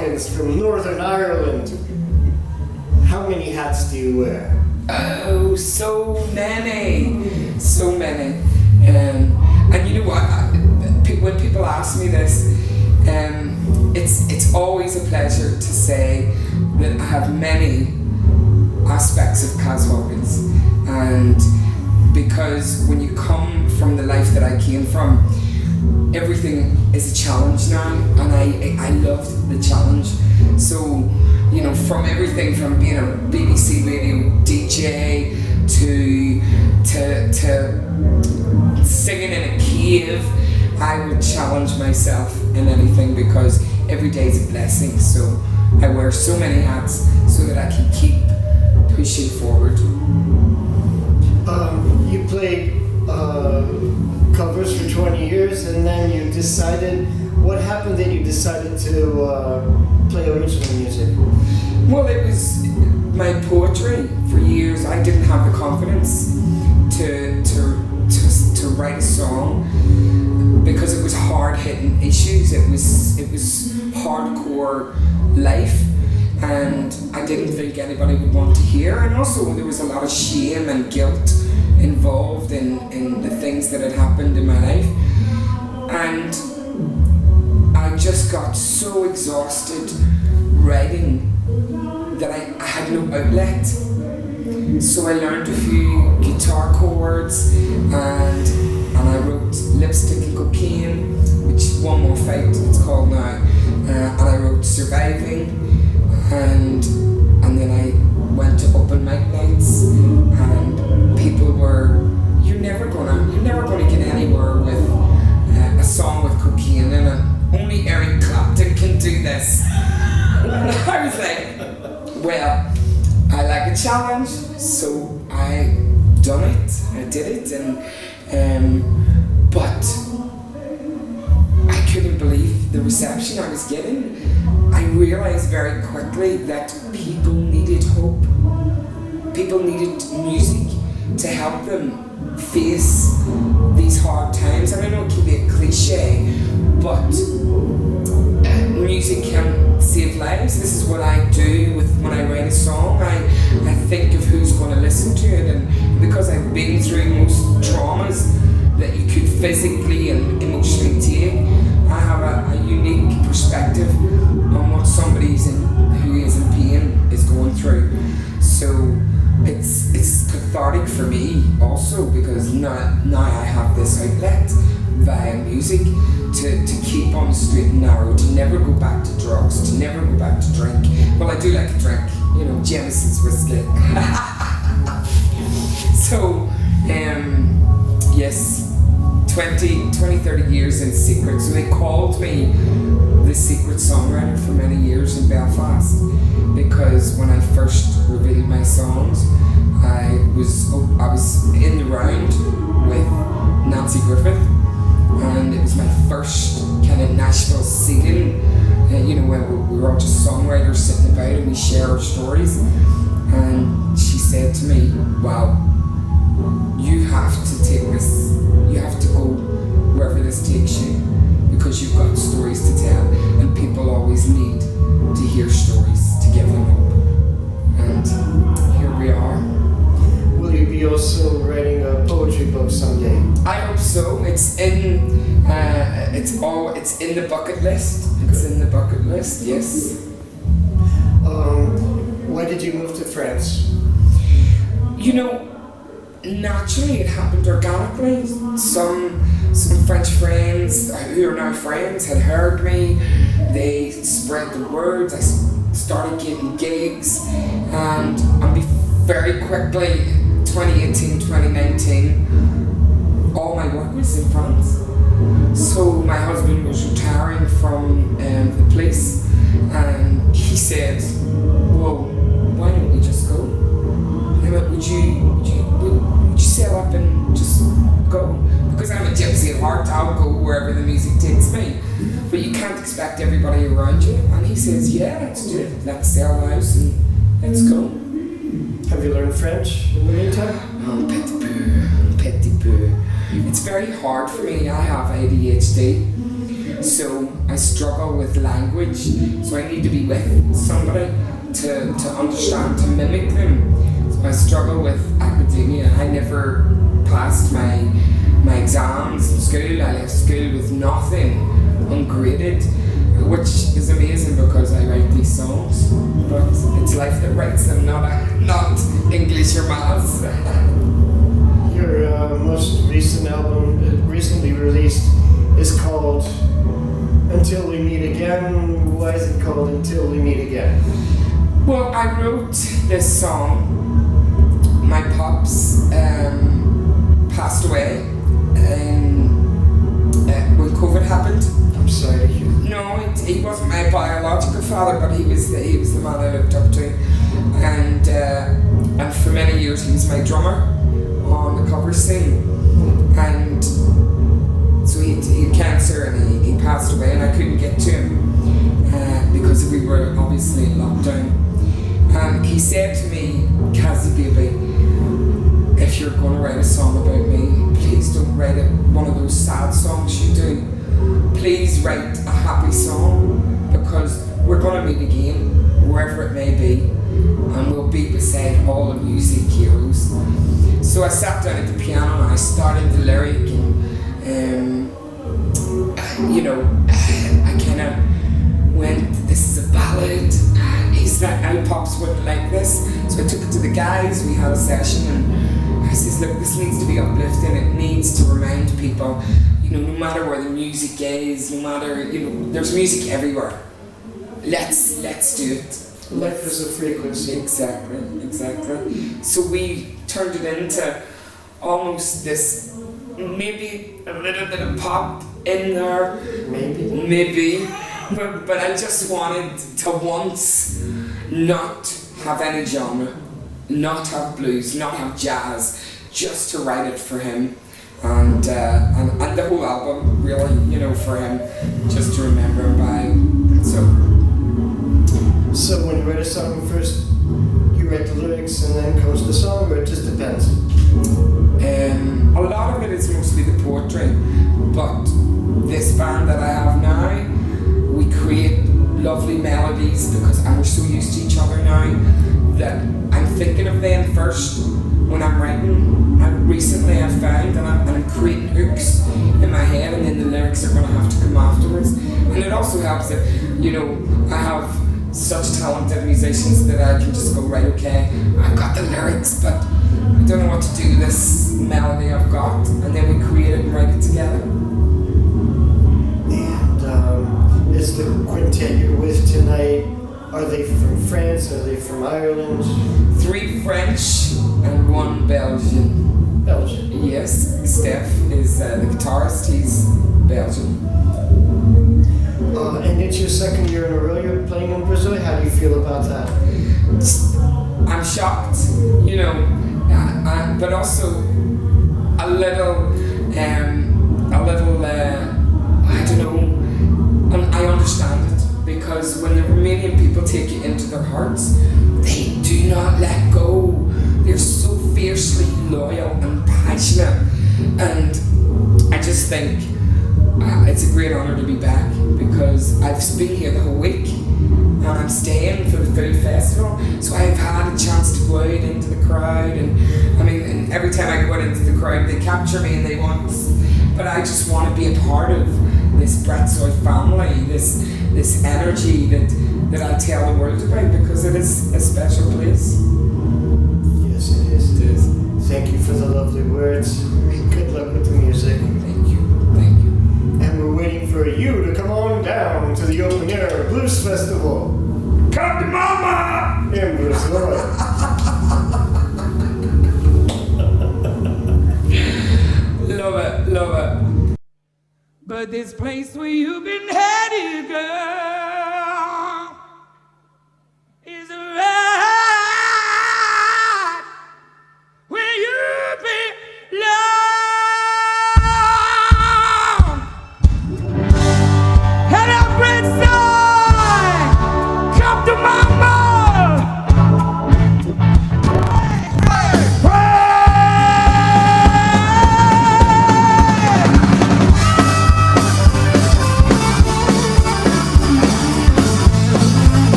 Hawkins from Northern Ireland. How many hats do you wear? Oh, so many. So many. And you know what? When people ask me this, it's always a pleasure to say that I have many aspects of Kaz Hawkins. And because when you come from the life that I came from, everything is a challenge now, and I loved the challenge. So, you know, from everything from being a BBC radio DJ to singing in a cave, I would challenge myself in anything because every day is a blessing. So I wear so many hats so that I can keep pushing forward. You played covers for 20 years, and then you decided, what happened that you decided to play original music? Well, it was my poetry. For years I didn't have the confidence to write a song because it was hard-hitting issues. It was hardcore life, and I didn't think anybody would want to hear. And also there was a lot of shame and guilt involved in the things that had happened in my life, and I just got so exhausted writing that I had no outlet. So I learned a few guitar chords, and I wrote Lipstick and Cocaine, which One More Fight it's called now, and I wrote Surviving, and then I went to open mic nights, and people were, you're never gonna get anywhere with a song with cocaine in it. Only Eric Clapton can do this. And I was like, well, I like a challenge, so I done it. I did it, and but I couldn't believe the reception I was getting. I realized very quickly that people needed hope. People needed music to help them face these hard times. And I know it can be a cliche, but music can save lives. This is what I do when I write a song. I think of who's going to listen to it, and because I've been through most traumas that you could physically and emotionally take, I have a unique perspective on what somebody who is in pain is going through. So it's cathartic for me also, because now I have this outlet via music to keep on the straight and narrow, to never go back to drugs, to never go back to drink. Well, I do like a drink, you know, Jameson's whiskey. So, yes, 20, 30 years in secret. So they called me the secret songwriter for many years in Belfast, because when I first revealed my songs, I was in the round with Nancy Griffith, and it was my first kind of Nashville seating, you know, when we were all just songwriters sitting about and we share our stories. And she said to me, wow, you have to take this, you have to go wherever this takes you, because you've got stories to tell, and people always need to hear stories to give them hope. And here we are. Will you be also writing a poetry book someday? I hope so. It's in the bucket list. It's in the bucket list, yes. Why did you move to France? You know, naturally it happened organically. Some French friends who are now friends had heard me. They spread the word. I started getting gigs, and very quickly, 2018, 2019, all my work was in France. So my husband was retiring from the police, and he said, well, why don't we just go? And I went, would you sail up and just go? Because I'm a gypsy at heart, I'll go wherever the music takes me. But you can't expect everybody around you. And he says, yeah, let's do it. Let's sell the house and let's go. Have you learned French in the meantime? Oh, petit peu. It's very hard for me. I have ADHD. So I struggle with language, so I need to be with somebody to understand, to mimic them. So I struggle with academia. I never passed my exams in school. I left school with nothing, ungraded, which is amazing because I write these songs. But it's life that writes them, not English or maths. Your most recent album, recently released, is called Until We Meet Again. Why is it called Until We Meet Again? Well, I wrote this song. My pops passed away when COVID happened. I'm sorry to hear that. No, he wasn't my biological father, but he was the man I looked up to, and for many years he was my drummer on the cover scene, and so he had cancer and he passed away, and I couldn't get to him because we were obviously in lockdown. And he said to me, "Kaz, baby, if you're going to write a song about me, please don't write one of those sad songs you do. Please write a happy song, because we're going to meet again, wherever it may be, and we'll be beside all the music heroes." So I sat down at the piano and I started the lyric, and I kind of went, "This is a ballad. Our pops wouldn't like this." So I took it to the guys. We had a session, and I says, "Look, this needs to be uplifting. It needs to remind people, no matter where the music is, no matter, there's music everywhere. Let's do it." Life is a frequency. Exactly. So we turned it into almost this, maybe a little bit of pop in there. Maybe. But I just wanted to once not have any genre, not have blues, not have jazz, just to write it for him. And the whole album, really, for him, just to remember him by. So when you write a song first, you write the lyrics and then comes the song, or it just depends? A lot of it is mostly the poetry, but this band that I have now, we create lovely melodies because we're so used to each other now that I'm thinking of them first when I'm writing. And recently I found that I'm creating hooks in my head, and then the lyrics are going to have to come afterwards. And it also helps that, I have such talented musicians that I can just go, right, okay, I've got the lyrics, but I don't know what to do with this melody I've got, and then we create it and write it together. And is the quintet you're with tonight, are they from France, are they from Ireland? 3 French and 1 Belgian. Belgian? Yes, Steph is the guitarist, he's Belgian. And it's your second year in a row you're playing in Brezoi. How do you feel about that? I'm shocked, but also a little, I don't know, and I understand it, because when the Romanian people take you into their hearts, they do not let go. They're so fiercely loyal and passionate, and I just think it's a great honour to be back, because I've been here the whole week and I'm staying for the food festival, so I've had a chance to go out into the crowd, and every time I go out into the crowd they capture me and they want, but I just want to be a part of this Brezoi family, this energy that I tell the world about, because it is a special place. Yes, it is. It is. Thank you for the lovely words. Good luck with the music. Thank you. And we're waiting for you to come on down to the Open Air Blues Festival. Come to mama! In Brezoi. Love it. But this place where you've been headed, girl, is right where you belong. Hello, Brezoi! Come to mama!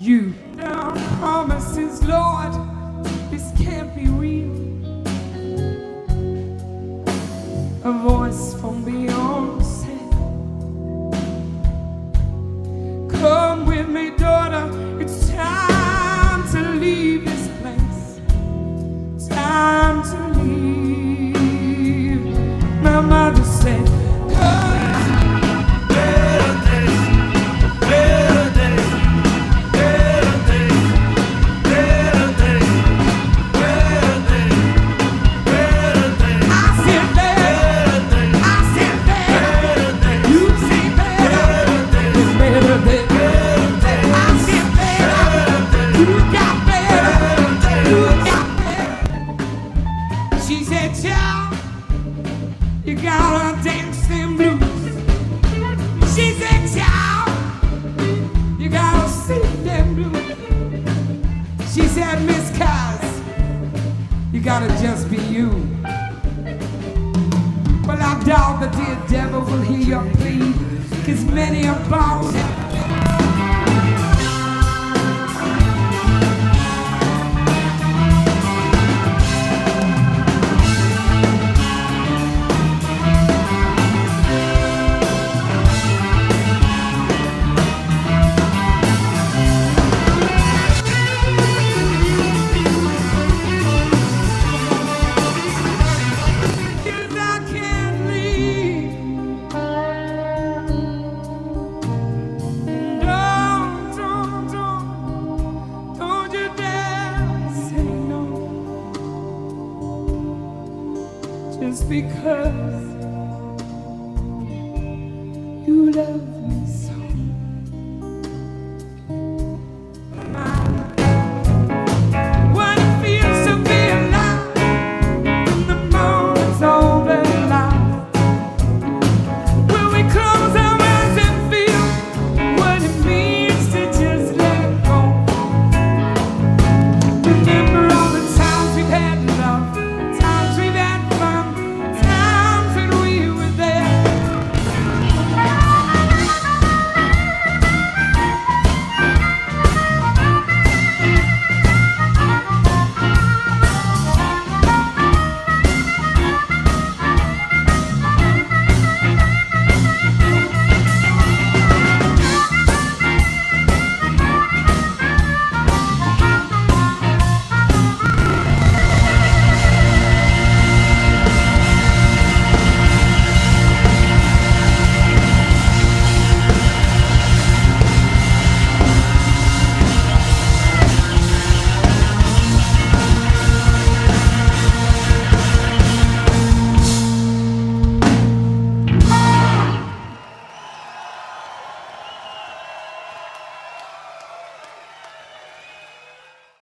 You don't promises, Lord, this can't be real. A voice from beyond said, come with me, daughter, it's time to leave this place. Time to leave. My mother said, you gotta dance them blues. She said, child, you gotta sing them blues. She said, Miss Kaz, you gotta just be you. Well, I doubt the dear devil will hear your plea, 'cause many are bound. Just because